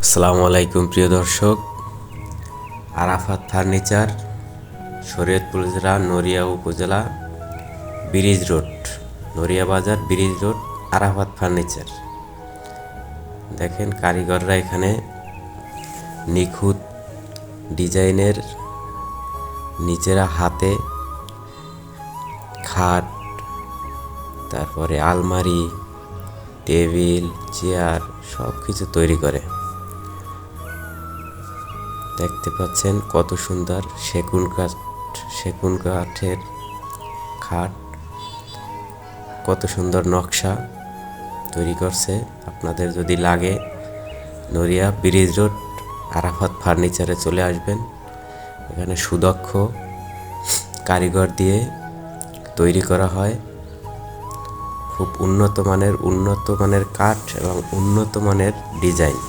আসসালামু আলাইকুম প্রিয় দর্শক। আরাফাত ফার্নিচার, শরীয়তপুর জেলা নড়িয়া উপজেলা, ব্রিজ রোড, নড়িয়া বাজার, ব্রিজ রোড, আরাফাত ফার্নিচার। দেখেন কারিগররা এখানে নিখুঁত ডিজাইনের নিজেরা হাতে খাট, তারপরে আলমারি, টেবিল, চেয়ার সব কিছু তৈরি করে। দেখতে পাচ্ছেন কত সুন্দর সেগুন কাঠের খাট, কত সুন্দর নকশা তৈরি করছে। আপনাদের যদি লাগে নড়িয়া ব্রিজ রোড আরাফাত ফার্নিচারে চলে আসবেন। এখানে সুদক্ষ কারিগর দিয়ে তৈরি করা হয়। খুব উন্নত মানের কাঠ এবং উন্নত মানের ডিজাইন।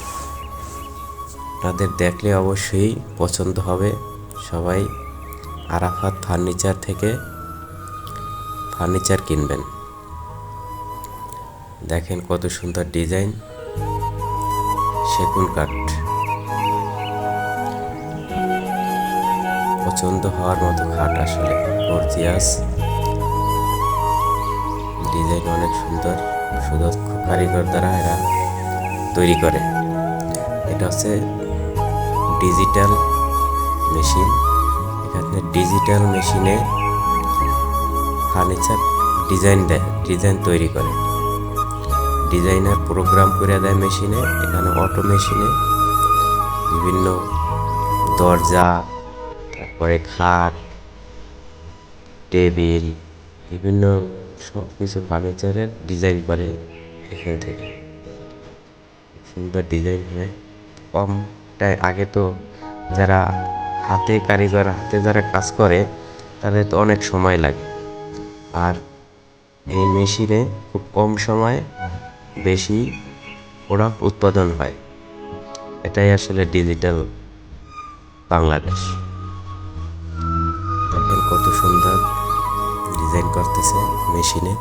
আপনাদের দেখলে অবশ্যই পছন্দ হবে। সবাই আরাফাত ফার্নিচার থেকে ফার্নিচার কিনবেন। দেখেন কত সুন্দর ডিজাইন, সেগুন কাঠ, পছন্দ হওয়ার মতো খাট। আসলে গর্জিয়াস ডিজাইন, অনেক সুন্দর। সুদক্ষ কারিগর দ্বারা এরা তৈরি করে। এটা হচ্ছে ডিজিটাল মেশিন। এখানে ডিজিটাল মেশিনে ফার্নিচার ডিজাইন তৈরি করে। ডিজাইনার প্রোগ্রাম করে দেয় মেশিনে। এখানে অটো মেশিনে বিভিন্ন দরজা, তারপরে খাট, টেবিল, বিভিন্ন সব কিছু ফার্নিচারের ডিজাইন করে এখান থেকে। সুন্দর ডিজাইন হয়। আগে তো যারা কারিগর হাতে যারা কাজ করে তাদের তো অনেক সময় লাগে, আর এই মেশিনে খুব কম সময়ে বেশি প্রোডাক্ট উৎপাদন হয়। এটাই আসলে ডিজিটাল বাংলাদেশ। দেখেন কত সুন্দর ডিজাইন করতেছে মেশিনে।